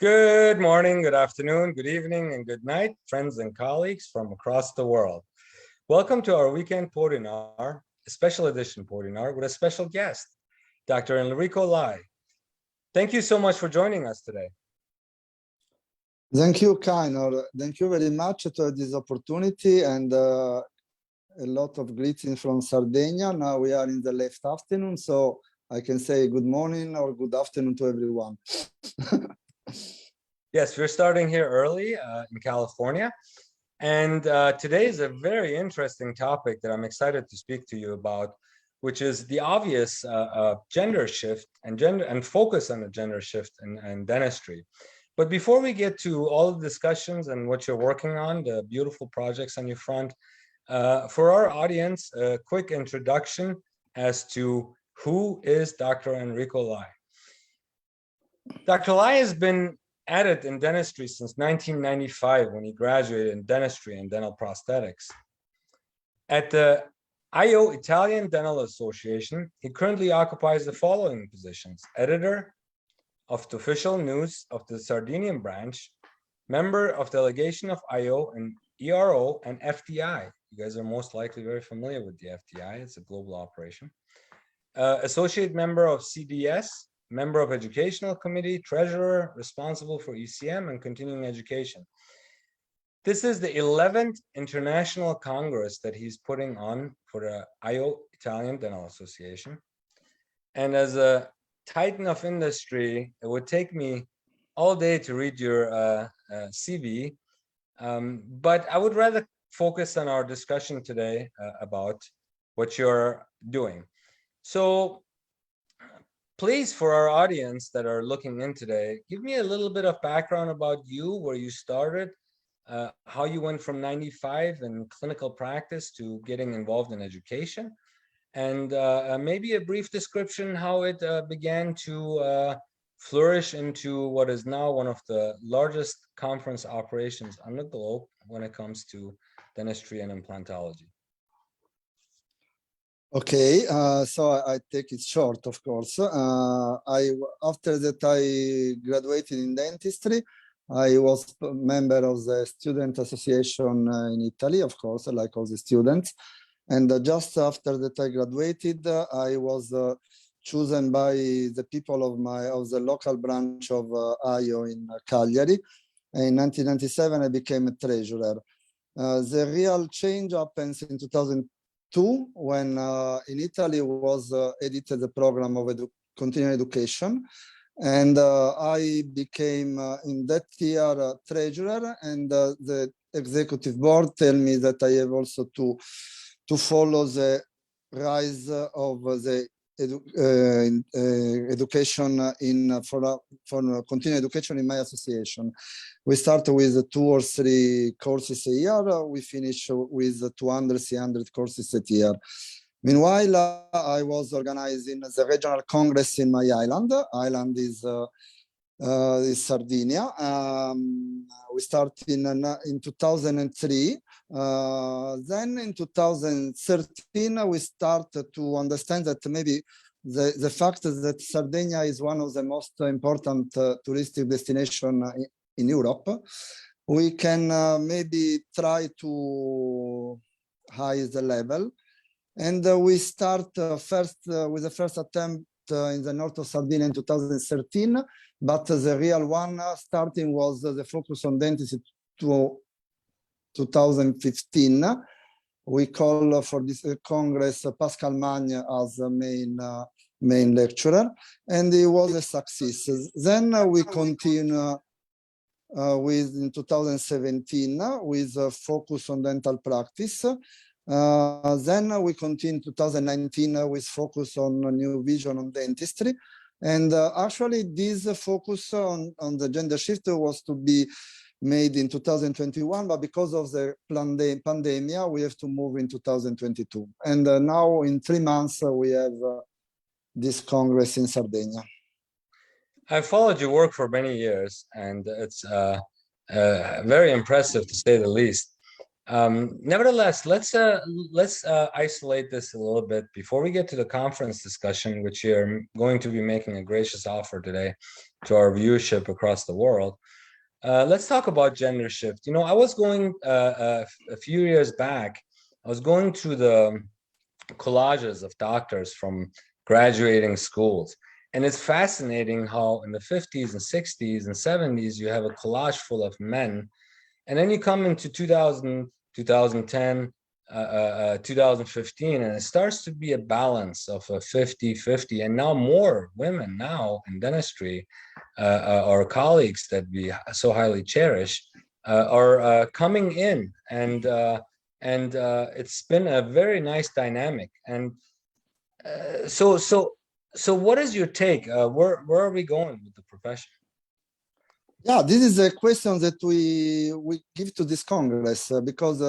Good morning, good afternoon, good evening, and good night, friends and colleagues from across the world. Welcome to our weekend Podinar, a special edition Podinar with a special guest, Dr. Enrico Lai. Thank you so much for joining us today. Thank you, Kainor. Thank you very much for this opportunity and a lot of greetings from Sardinia. Now we are in the late afternoon, so I can say good morning or good afternoon to everyone. Yes, we're starting here early in California. And today is a very interesting topic that I'm excited to speak to you about, which is the obvious gender shift and focus on the gender shift in dentistry. But before we get to all the discussions and what you're working on, the beautiful projects on your front, for our audience, a quick introduction as to who is Dr. Enrico Lai. Dr. Lai has been at it in dentistry since 1995 when he graduated in dentistry and dental prosthetics. At the IO Italian Dental Association, he currently occupies the following positions: editor of the official news of the Sardinian branch, member of delegation of IO and ERO and FDI. You guys are most likely very familiar with the FDI. It's a global operation. Associate member of CDS, member of Educational Committee, treasurer, responsible for ECM and continuing education. This is the 11th International Congress that he's putting on for the IO Italian Dental Association. And as a titan of industry, it would take me all day to read your CV, but I would rather focus on our discussion today about what you're doing. So please, for our audience that are looking in today, give me a little bit of background about you, where you started, how you went from 95 in clinical practice to getting involved in education, and maybe a brief description how it began to flourish into what is now one of the largest conference operations on the globe when it comes to dentistry and implantology. Okay, so I take it short, of course. After that I graduated in dentistry. I was a member of the student association in Italy, of course, like all the students. And just after that I graduated, I was chosen by the people of the local branch of IO in Cagliari. In 1997, I became a treasurer. The real change happens in 2002 when in Italy was edited the program of continuing education. And I became in that year treasurer, and the executive board tell me that I have also to follow the rise of the education for continuing education in my association. We start with 2 or 3 courses a year. We finish with 200, 300 courses a year. Meanwhile, I was organizing the regional congress in my island. Island is Sardinia. We started in 2003. Then in 2013, we started to understand that maybe the fact that Sardinia is one of the most important touristic destinations in Europe, we can maybe try to raise the level. And we start first with the first attempt in the north of Sardinia in 2013, but the real one starting was the focus on dentistry to 2015. We call for this Congress Pascal Magne as the main lecturer, and it was a success. Then we continue with in 2017 with a focus on dental practice. Then we continue 2019 with focus on a new vision on dentistry. And actually this focus on the gender shift was to be made in 2021, but because of the pandemic, we have to move in 2022. And now in 3 months, we have this Congress in Sardinia. I've followed your work for many years, and it's very impressive to say the least. Nevertheless, let's isolate this a little bit before we get to the conference discussion, which you're going to be making a gracious offer today. to our viewership across the world. Let's talk about gender shift. You know, I was going a few years back, I was going through the collages of doctors from graduating schools. And it's fascinating how in the 50s and 60s and 70s, you have a collage full of men. And then you come into 2000, 2010, 2015, and it starts to be a balance of a 50-50. And now more women now in dentistry, our colleagues that we so highly cherish, are coming in. And it's been a very nice dynamic. And so what is your take? Where are we going with the profession? Yeah, this is a question that we give to this Congress because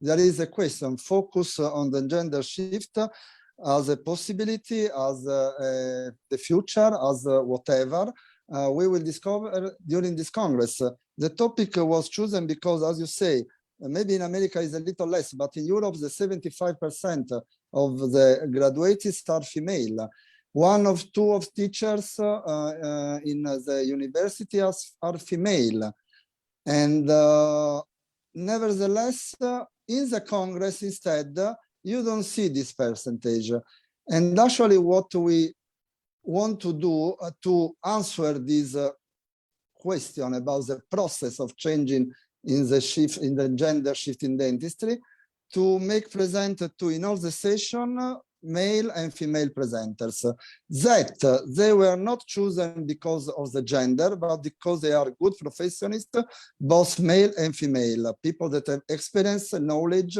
there is a question focus on the gender shift as a possibility, as the future, as whatever. We will discover during this Congress. The topic was chosen because, as you say, maybe in America is a little less, but in Europe, the 75% of the graduates are female. One of two of teachers in the university are female. And nevertheless, in the Congress instead, you don't see this percentage. And actually what we want to do to answer this question about the process of changing in the shift, in the gender shift in dentistry, to make present to in all the session male and female presenters, that they were not chosen because of the gender, but because they are good professionists, both male and female, people that have experience, knowledge,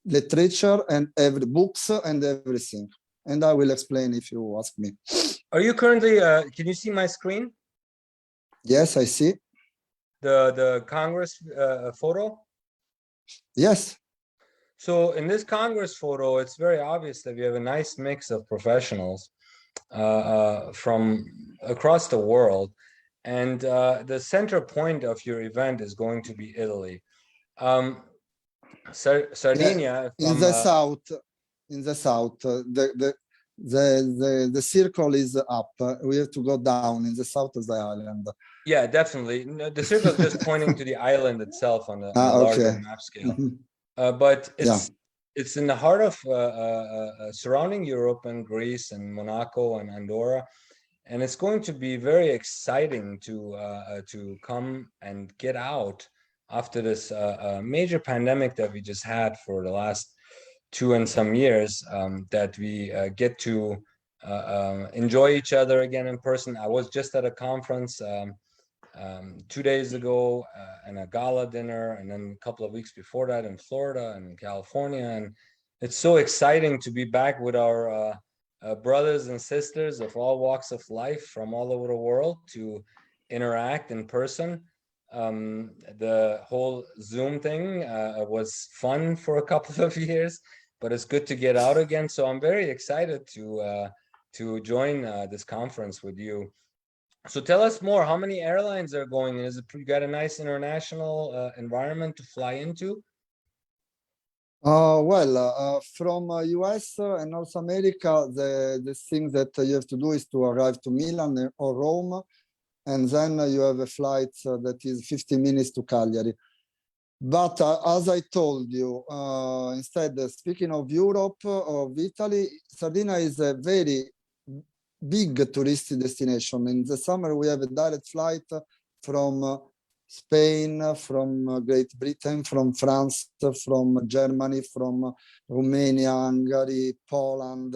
literature, and every books and everything. And I will explain if you ask me. Are you currently, can you see my screen? Yes, I see. The Congress photo? Yes. So in this Congress photo, it's very obvious that we have a nice mix of professionals from across the world. And the center point of your event is going to be Italy. Sardinia, yeah, in the south, the circle is up. We have to go down in the south of the island. Yeah, definitely. No, the circle is just pointing to the island itself on the larger okay. map scale. But it's yeah. it's in the heart of surrounding Europe and Greece and Monaco and Andorra, and it's going to be very exciting to come and get out after this major pandemic that we just had for the last 2 and some years, that we get to enjoy each other again in person. I was just at a conference 2 days ago and a gala dinner, and then a couple of weeks before that in Florida and California. And it's so exciting to be back with our brothers and sisters of all walks of life from all over the world to interact in person. The whole Zoom thing was fun for a couple of years, but it's good to get out again. So I'm very excited to join this conference with you. So tell us more. How many airlines are going? Is it you got a nice international environment to fly into? From US and North America, the thing that you have to do is to arrive to Milan or Rome, and then you have a flight that is 50 minutes to Cagliari. But as I told you, instead, speaking of Europe, of Italy, Sardinia is a very big touristy destination. In the summer, we have a direct flight from Spain, from Great Britain, from France, from Germany, from Romania, Hungary, Poland,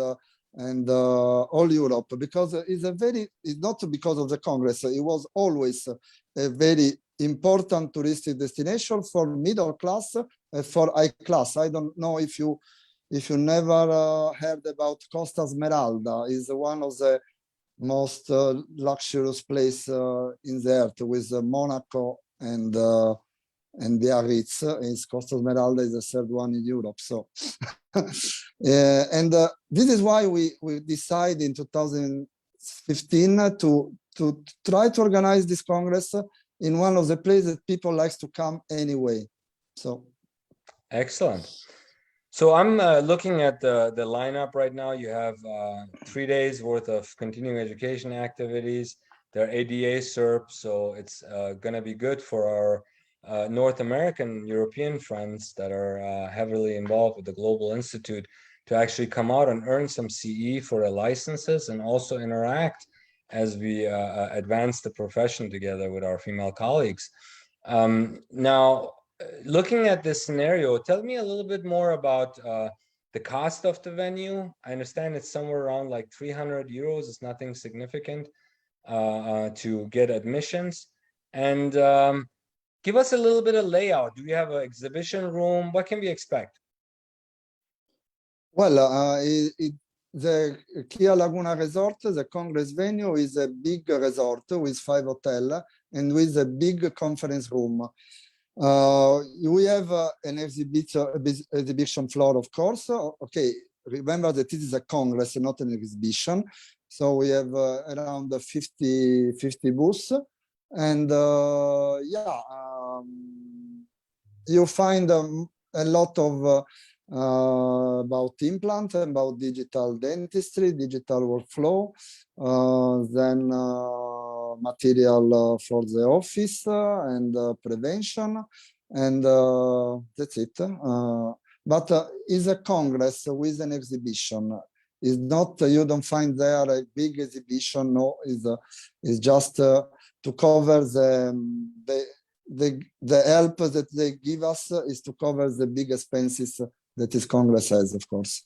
and all Europe, because it's not because of the Congress, it was always a very important touristic destination for middle class, for high class. I don't know if you never heard about Costa Smeralda. Is one of the most luxurious place in the earth, with Monaco and Biarritz. Is Costa Smeralda is the third one in Europe. So, and this is why we decided in 2015 to try to organize this Congress in one of the places that people likes to come anyway. So, excellent. So I'm looking at the lineup right now. You have 3 days worth of continuing education activities. They're ADA CERP, so it's going to be good for our North American European friends that are heavily involved with the Global Institute to actually come out and earn some CE for their licenses and also interact as we advance the profession together with our female colleagues. Now, looking at this scenario, tell me a little bit more about the cost of the venue. I understand it's somewhere around like 300 euros. It's nothing significant to get admissions. And give us a little bit of layout. Do we have an exhibition room? What can we expect? Well, the Kia Laguna Resort, the Congress venue, is a big resort with 5 hotels and with a big conference room. We have an exhibition floor, of course. Okay, remember that this is a congress, not an exhibition. So we have around 50 booths. And you find a lot of about implant, about digital dentistry, digital workflow, then material for the office and prevention, and that's it. But is a congress with an exhibition. Is not, you don't find there a big exhibition. No, is just to cover the help that they give us is to cover the big expenses that this Congress has, of course.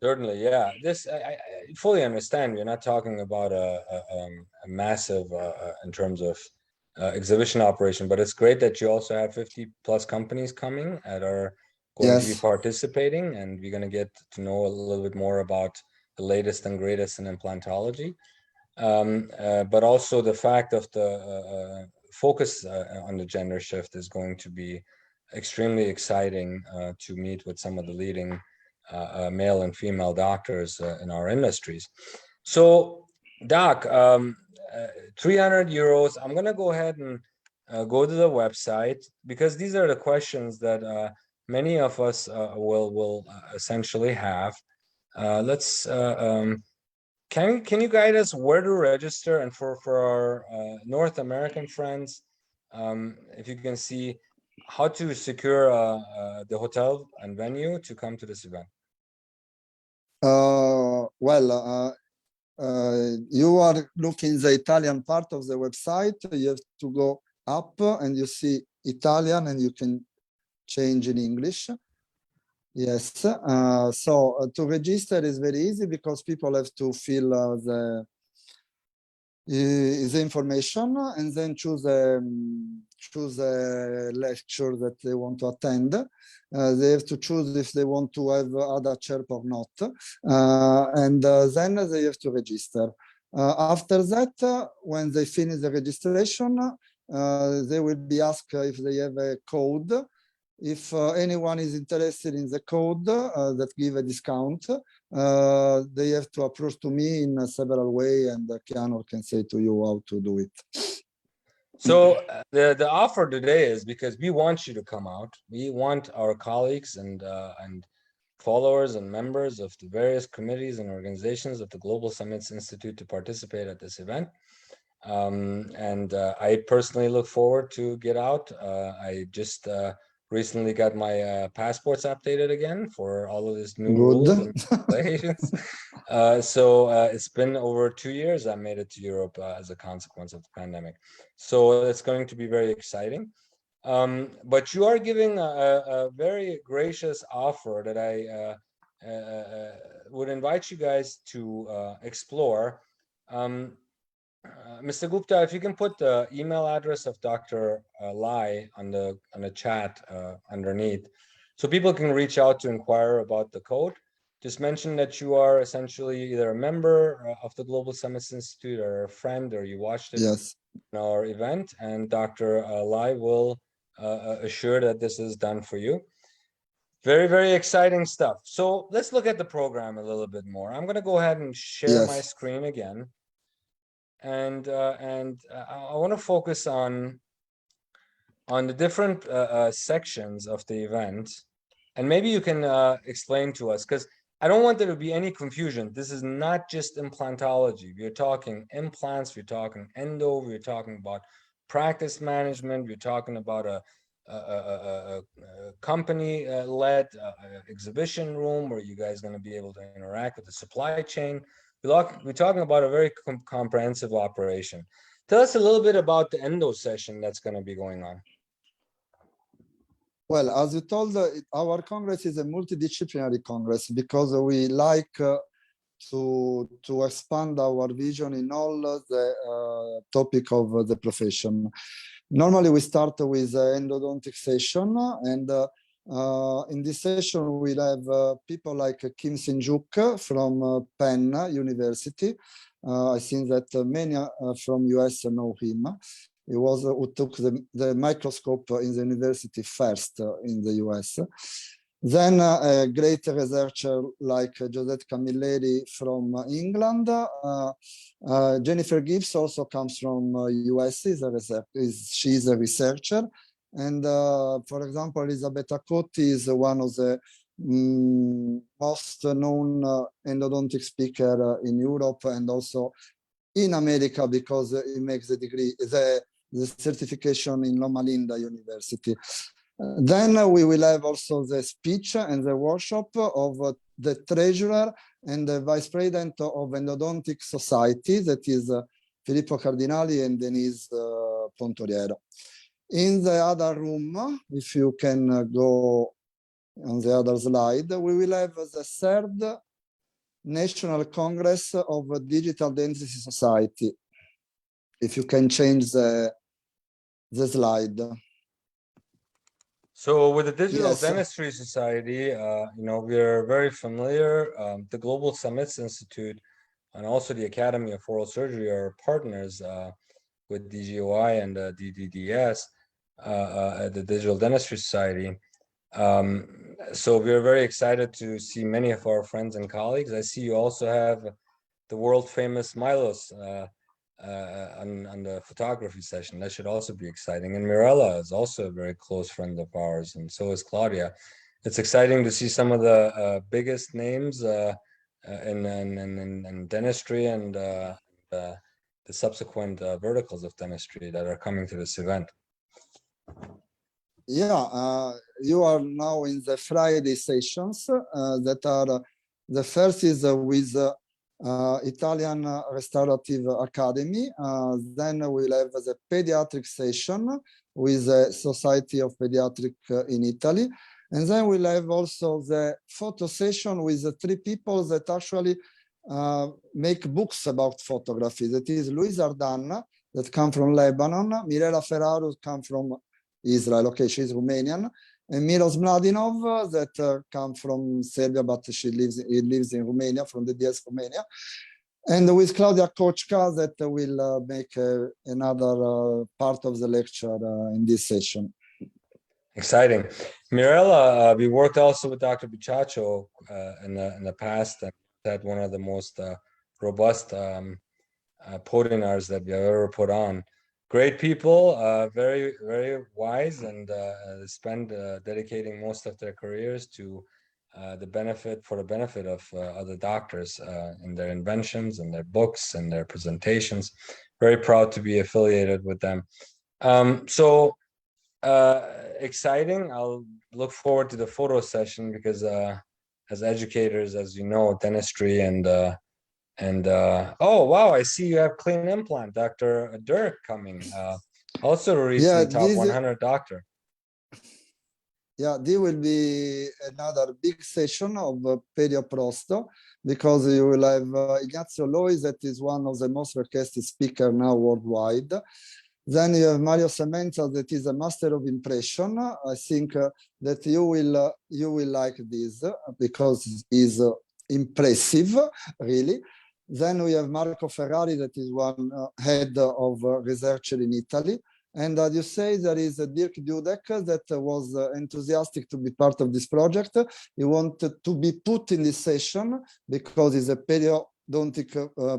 Certainly, yeah. This I fully understand. We're not talking about a massive in terms of exhibition operation, but it's great that you also have 50 plus companies coming that are going to be participating, and we're going to get to know a little bit more about the latest and greatest in implantology. But also the fact of the focus on the gender shift is going to be extremely exciting to meet with some of the leading male and female doctors in our industries. So, Doc, 300 euros. I'm going to go ahead and go to the website because these are the questions that many of us will essentially have. Can you guide us where to register? And for our North American friends, if you can see how to secure the hotel and venue to come to this event. You are looking the Italian part of the website. You have to go up and you see Italian and you can change in English. Yes. So to register is very easy because people have to fill the information and then choose a lecture that they want to attend. They have to choose if they want to have other chirp or not, and then they have to register. After that, when they finish the registration, they will be asked if they have a code. If anyone is interested in the code that give a discount, they have to approach to me in several ways, and Keanu can say to you how to do it. So the offer today is because we want you to come out. We want our colleagues and followers and members of the various committees and organizations of the Global Summits Institute to participate at this event. I personally look forward to get out. I just recently got my passports updated again for all of this new rules and regulations. So it's been over 2 years I made it to Europe as a consequence of the pandemic. So it's going to be very exciting. But you are giving a very gracious offer that I would invite you guys to explore. Mr. Gupta, if you can put the email address of Dr. Lai on the chat underneath, so people can reach out to inquire about the code. Just mention that you are essentially either a member of the Global Summits Institute or a friend, or you watched it in our event, and Dr. Lai will assure that this is done for you. Very, very exciting stuff. So let's look at the program a little bit more. I'm going to go ahead and share my screen again. And I want to focus on the different sections of the event, and maybe you can explain to us, because I don't want there to be any confusion. This is not just implantology. We're talking implants, we're talking endo, we're talking about practice management, we're talking about a company-led exhibition room where you guys are going to be able to interact with the supply chain. We're talking about a very comprehensive operation. Tell us a little bit about the endo session that's going to be going on. Well, as you told, our Congress is a multidisciplinary Congress because we like to expand our vision in all the topic of the profession. Normally, we start with endodontic session, and in this session, we'll have people like Kim Sin-juk from Penn University. I think that many from US know him. He was who took the microscope in the university first in the US. Then a great researcher like Josette Camilleri from England. Jennifer Gibbs also comes from US. She's a researcher. And for example, Elisabetta Cotti is one of the most known endodontic speaker in Europe and also in America because he makes the degree, the certification in Loma Linda University. Then we will have also the speech and the workshop of the treasurer and the vice president of Endodontic Society, that is Filippo Cardinali and Denise Pontoriero. In the other room, if you can go on the other slide, we will have the third National Congress of Digital Dentistry Society. If you can change the slide. So with the Digital Dentistry Society, we are very familiar. The Global Summits Institute and also the Academy of Oral Surgery are partners with DGOI and DDDS, the Digital Dentistry Society. So we are very excited to see many of our friends and colleagues. I see you also have the world famous Milos on the photography session. That should also be exciting. And Mirella is also a very close friend of ours, and so is Claudia. It's exciting to see some of the biggest names in dentistry and the subsequent verticals of dentistry that are coming to this event. Yeah, you are now in the Friday sessions that are, the first is with Italian Restorative Academy. Then we'll have the pediatric session with the Society of Pediatric in Italy. And then we'll have also the photo session with the three people that actually make books about photography. That is Luis Ardan, that come from Lebanon, Mirela Ferraro, come from Israel. Okay, she's Romanian. And Milos Mladinov, that come from Serbia, but he lives in Romania, from the DS Romania. And with Claudia Kochka, that will make another part of the lecture in this session. Exciting. Mirella, we worked also with Dr. Bichacho in the past, and had one of the most robust podinars that we have ever put on. Great people, very, very wise, and spend dedicating most of their careers to the benefit of other doctors in their inventions and their books and their presentations. Very proud to be affiliated with them. Exciting. I'll look forward to the photo session because as educators, as you know, dentistry and oh wow, I see you have clean implant, Dr. Dirk coming, also a recent top 100 doctor. Yeah, there will be another big session of Perioprosto because you will have Ignazio Lois, that is one of the most requested speakers now worldwide. Then you have Mario Semenza, that is a master of impression. I think that you will like this because it's impressive, really. Then we have Marco Ferrari, that is one head of research in Italy. And as you say, there is Dirk Dudek that was enthusiastic to be part of this project. He wanted to be put in this session because it's a periodontic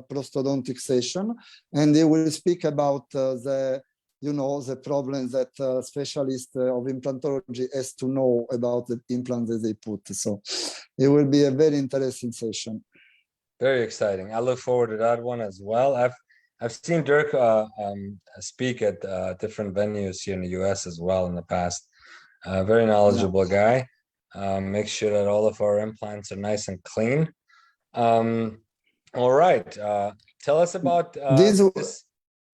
prostodontic session. And he will speak about the you know, the problems that specialist of implantology has to know about the implants that they put. So it will be a very interesting session. Very exciting. I look forward to that one as well. I've seen Dirk speak at different venues here in the US as well in the past. Very knowledgeable guy. Make sure that all of our implants are nice and clean. All right. Tell us about this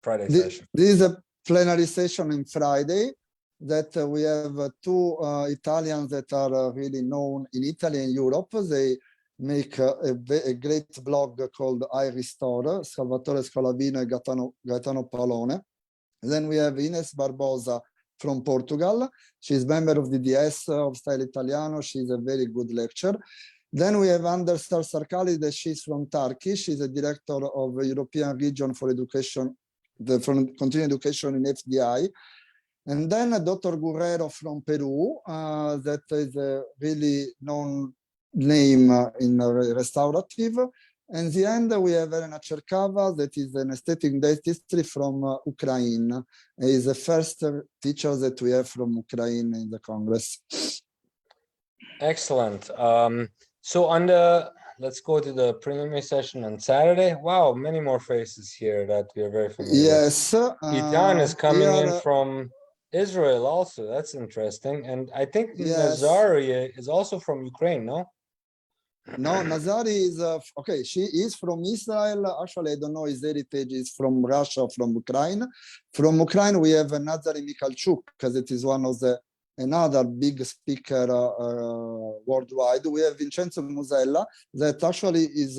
Friday session. This is a plenary session on Friday that we have two Italians that are really known in Italy and Europe. They make a great blog called I Restore, Salvatore Scolavino and Gaetano Palone. Then we have Ines Barbosa from Portugal. She's member of the DDS of Style Italiano. She's a very good lecturer. Then we have Anders Sarkali, that she's from Turkey. She's a director of the European Region for Education, for Continuing Education in FDI. And then Dr. Guerrero from Peru, that is a really known name in restorative. And the end, we have Elena Cherkava, that is an aesthetic dentistry from Ukraine. Is the first teacher that we have from Ukraine in the Congress. Excellent. So let's go to the preliminary session on Saturday. Wow, many more faces here that we are very familiar yes, with. Itan is coming in from Israel also. That's interesting. And I think Nazari is also from Ukraine, no? No, Nazari is, okay, she is from Israel. Actually, I don't know his heritage is from Russia, from Ukraine. From Ukraine, we have Nazari Mikhalchuk, because it is one of the another big speaker worldwide. We have Vincenzo Musella, that actually is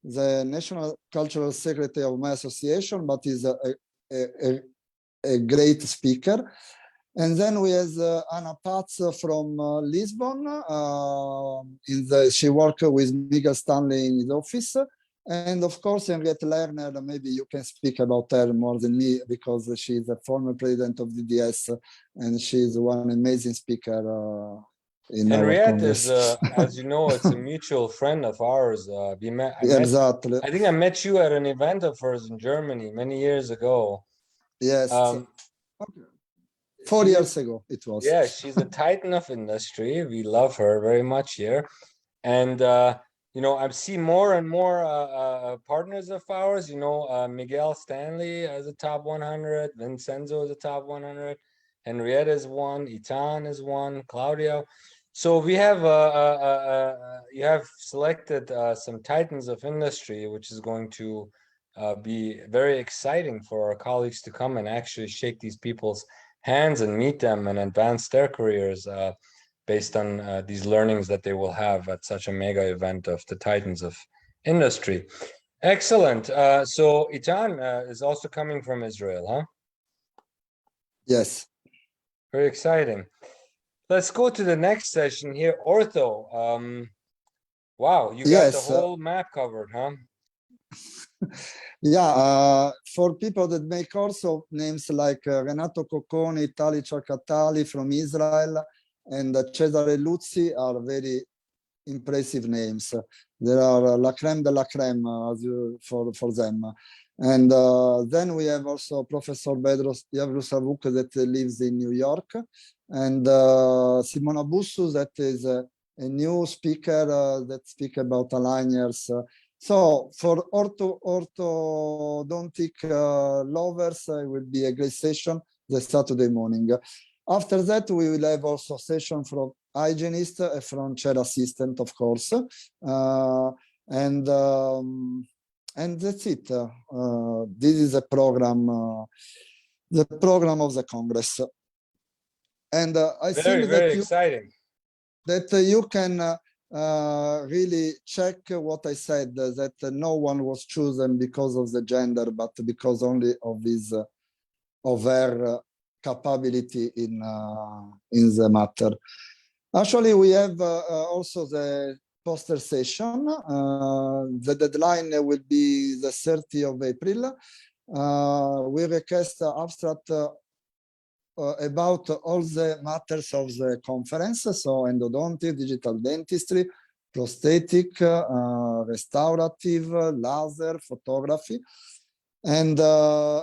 the National Cultural Secretary of my association, but is a great speaker. And then we have Anna Paz from Lisbon. She worked with Miguel Stanley in his office. And of course, Henriette Lerner, maybe you can speak about her more than me, because she's a former president of DDS, and she's one amazing speaker in Henriette our Congress. is, as you know, it's a mutual friend of ours. Exactly. I think I met you at an event of hers in Germany many years ago. Yes. Okay. 4 years ago it was. Yeah, she's a titan of industry. We love her very much here. And you know, I've seen more and more partners of ours. You know, Miguel Stanley as a top 100, Vincenzo is a top 100, Henriette is one, Itan is one, Claudio. So we have you have selected some titans of industry, which is going to be very exciting for our colleagues to come and actually shake these people's hands and meet them and advance their careers based on these learnings that they will have at such a mega event of the titans of industry. Excellent. So Itan is also coming from Israel, huh? Yes. Very exciting. Let's go to the next session here. Ortho. Wow, you got the whole map covered, huh? Yeah, for people that make also names like Renato Cocconi, Tali Ciarcatali from Israel, and Cesare Luzzi are very impressive names. There are la crème de la crème for them. And then we have also Professor Bedros Yavlusavuk that lives in New York, and Simona Bussu that is a new speaker that speaks about aligners. So for orthodontic lovers, it will be a great session the Saturday morning. After that, we will have also a session from hygienist, from chair assistant, of course, and that's it. This is a program, the program of the Congress, and I think very exciting. That you can really check what I said, that no one was chosen because of the gender, but because only of his of her capability in the matter. Actually, we have also the poster session. The deadline will be the 30th of April. We request abstract about all the matters of the conference, so endodontic, digital dentistry, prosthetic, restorative, laser, photography. And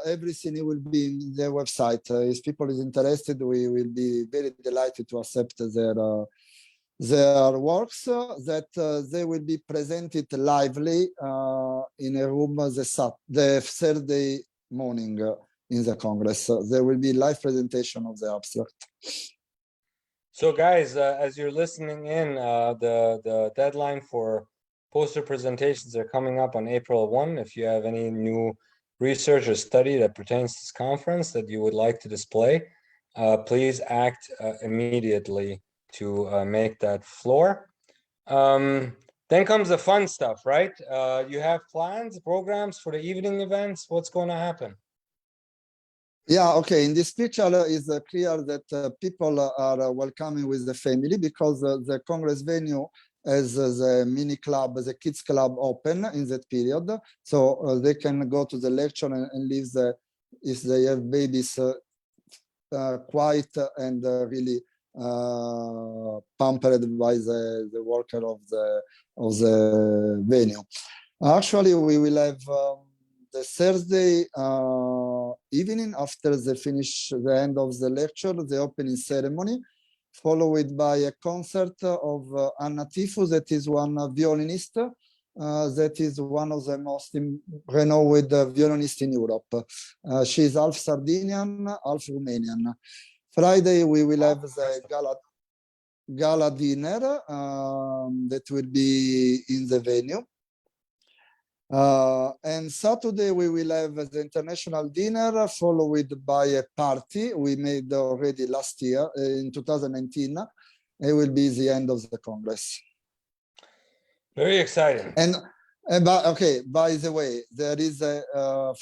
everything will be in their website. If people is interested, we will be very delighted to accept their works that they will be presented lively in a room the Thursday morning in the Congress. There will be live presentation of the abstract. So guys, as you're listening in, the deadline for poster presentations are coming up on April 1. If you have any new research or study that pertains to this conference that you would like to display, please act immediately to make that floor. Then comes the fun stuff, right? You have plans, programs for the evening events. What's going to happen? Yeah, okay. In this picture, is clear that people are welcoming with the family because the Congress venue has the mini club, the kids club open in that period. So they can go to the lecture and leave if they have babies quiet and really pampered by the worker of the venue. Actually, we will have the Thursday evening after the end of the lecture, the opening ceremony, followed by a concert of Anna Tifu, that is one violinist, that is one of the most renowned violinists in Europe. She is half Sardinian, half Romanian. Friday, we will have the gala dinner that will be in the venue. And Saturday we will have the international dinner followed by a party we made already last year in 2019. It will be the end of the Congress. Very exciting. But okay, by the way, there is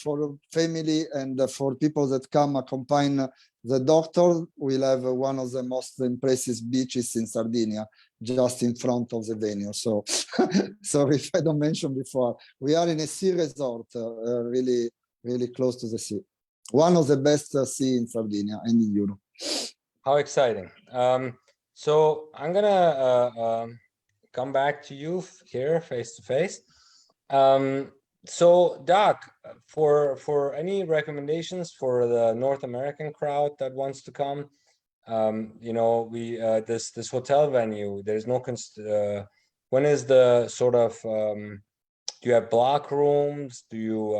for family and for people that come accompany the doctor, we'll have one of the most impressive beaches in Sardinia, just in front of the venue. So, sorry if I don't mention before, we are in a sea resort, really, really close to the sea. One of the best sea in Sardinia and in Europe. How exciting. So I'm gonna come back to you here face to face. So Doc, for any recommendations for the North American crowd that wants to come, you know, we this hotel venue, there's no when is the sort of do you have block rooms? Do you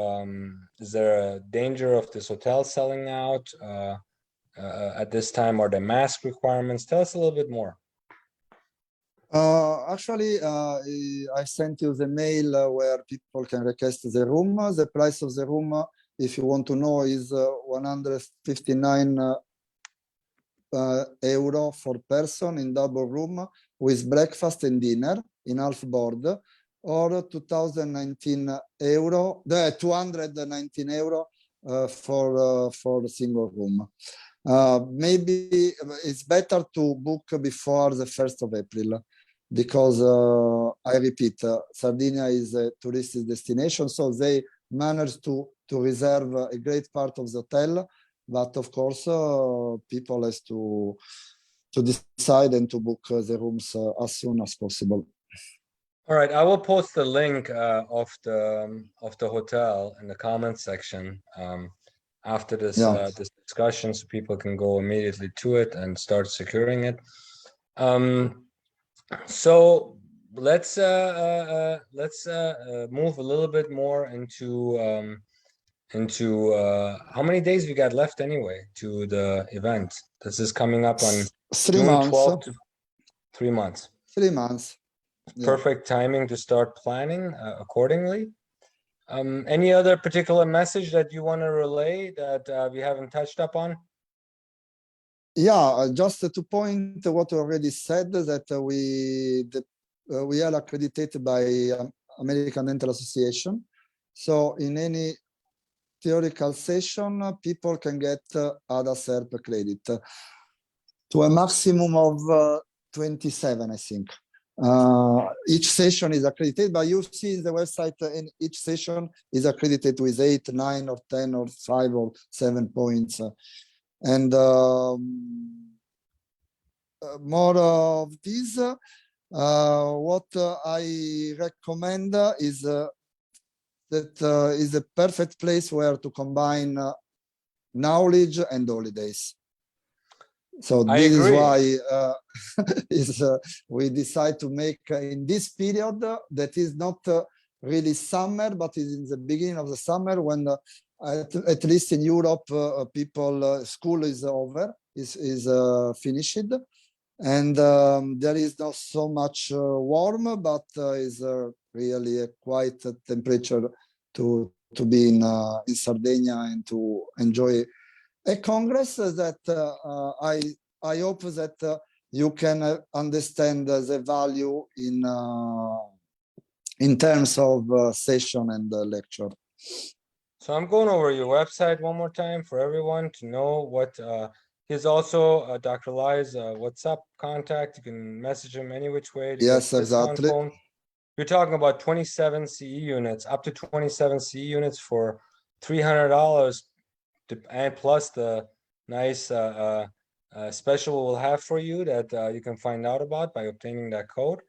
is there a danger of this hotel selling out at this time? Are there mask requirements? Tell us a little bit more. Actually, I sent you the mail where people can request the room. The price of the room, if you want to know, is 159 euro for person in double room with breakfast and dinner in half board, or 219 euro for single room. Maybe it's better to book before the 1st of April. Because I repeat, Sardinia is a tourist destination, so they managed to reserve a great part of the hotel. But of course, people has to decide and to book the rooms as soon as possible. All right, I will post the link of the hotel in the comments section after this this discussion, so people can go immediately to it and start securing it. So let's move a little bit more into how many days we got left anyway to the event. This is coming up on June 12th to 3 months. 3 months. Yeah. Perfect timing to start planning accordingly. Any other particular message that you want to relay that we haven't touched upon? Yeah, just to point what you already said, that we are accredited by American Dental Association. So in any theoretical session, people can get ADA-CERP credit to a maximum of 27, I think. Each session is accredited, but you see in the website, in each session is accredited with 8, 9, or 10, or 5, or 7 points. And more of this, what I recommend is that is a perfect place where to combine knowledge and holidays. So I this is agree. why we decide to make in this period that is not really summer, but is in the beginning of the summer when at least in Europe, people school is over, is finished, and there is not so much warm, but is really a quite temperature to be in Sardinia and to enjoy a congress that I hope that you can understand the value in terms of session and lecture. So I'm going over your website one more time for everyone to know what he's also Dr. Lai's WhatsApp contact. You can message him any which way to Yes, get discount exactly. phone. You're talking about 27 CE units, up to 27 CE units for $300, and plus the nice special we'll have for you that you can find out about by obtaining that code.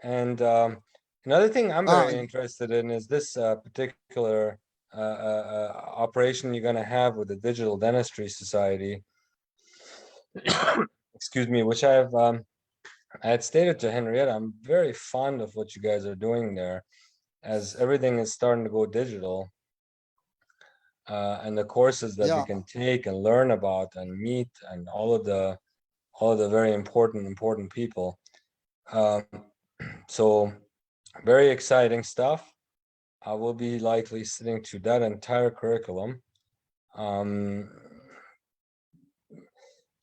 And another thing I'm very interested in is this particular operation you're going to have with the Digital Dentistry Society. Excuse me, which I had stated to Henrietta, I'm very fond of what you guys are doing there, as everything is starting to go digital. And the courses that we can take and learn about and meet and all of the very important people. So very exciting stuff. I will be likely sitting to that entire curriculum.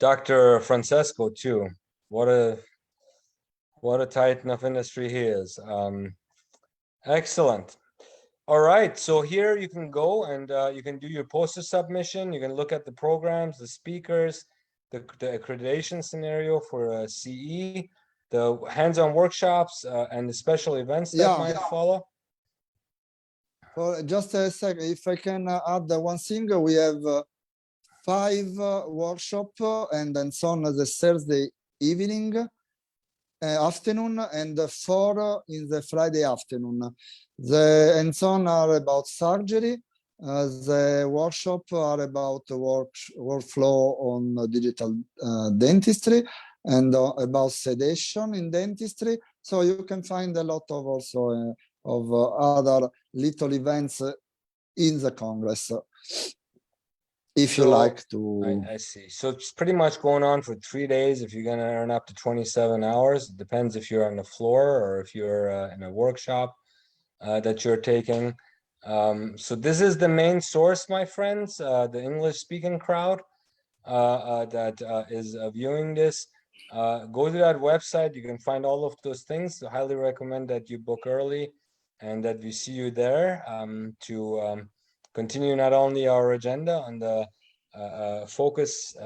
Dr. Francesco too. What a titan of industry he is. Excellent. All right, so here you can go and you can do your poster submission. You can look at the programs, the speakers, the accreditation scenario for CE, the hands-on workshops, and the special events that might follow. For just a second, if I can add one thing, we have 5 workshops and then so on the Thursday evening, afternoon, and 4 in the Friday afternoon. The hands-on are about surgery. The workshop are about workflow on digital dentistry and about sedation in dentistry. So you can find a lot of also of other little events in the Congress. If you like to. I see. So it's pretty much going on for 3 days. If you're going to earn up to 27 hours, it depends if you're on the floor or if you're in a workshop that you're taking. So this is the main source, my friends, the English speaking crowd that is viewing this. Go to that website. You can find all of those things. I highly recommend that you book early and that we see you there to continue not only our agenda on the focus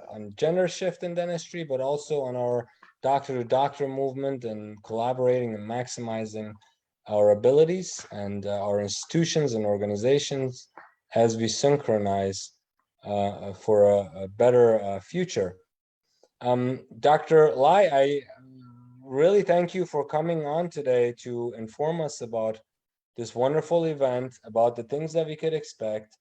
on gender shift in dentistry, but also on our doctor-to-doctor movement and collaborating and maximizing our abilities and our institutions and organizations as we synchronize for a better future. Dr. Lai, I really thank you for coming on today to inform us about this wonderful event, about the things that we could expect,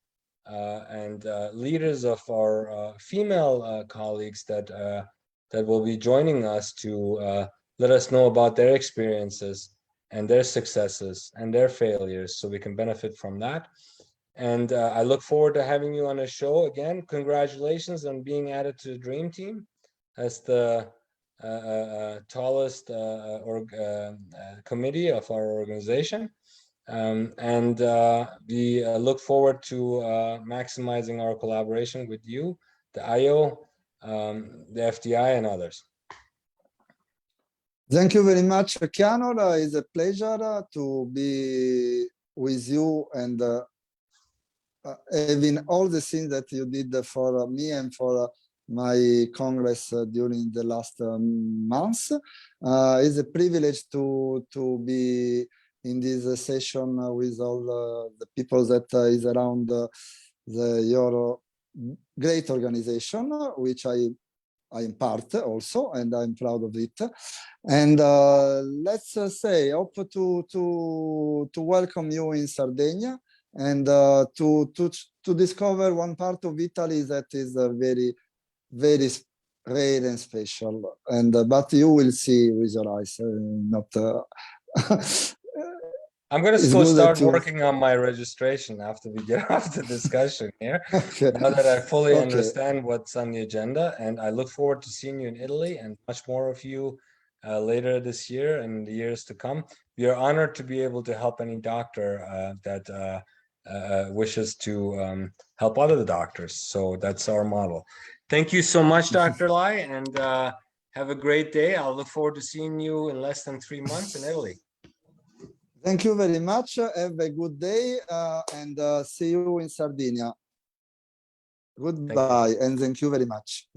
and leaders of our female colleagues that will be joining us to let us know about their experiences and their successes and their failures, so we can benefit from that. And I look forward to having you on the show again. Congratulations on being added to the Dream Team as the tallest committee of our organization. And we look forward to maximizing our collaboration with you, the IO, the FDI, and others. Thank you very much, Keanu. It's a pleasure to be with you and having all the things that you did for me and for my Congress during the last months. It's a privilege to be in this session with all the people that is around your great organization, which I I am part also, and I'm proud of it. And let's say, hope to welcome you in Sardinia, and to discover one part of Italy that is very, very rare and special. And but you will see with your eyes, not. I'm gonna It's go good that start you. working on my registration after we get off the discussion here. Okay. Now that I fully Okay. understand what's on the agenda, and I look forward to seeing you in Italy and much more of you later this year and the years to come. We are honored to be able to help any doctor that wishes to help other doctors. So that's our model. Thank you so much, Dr. Lai, and have a great day. I'll look forward to seeing you in less than 3 months in Italy. Thank you very much. Have a good day, and see you in Sardinia. Goodbye, and thank you very much.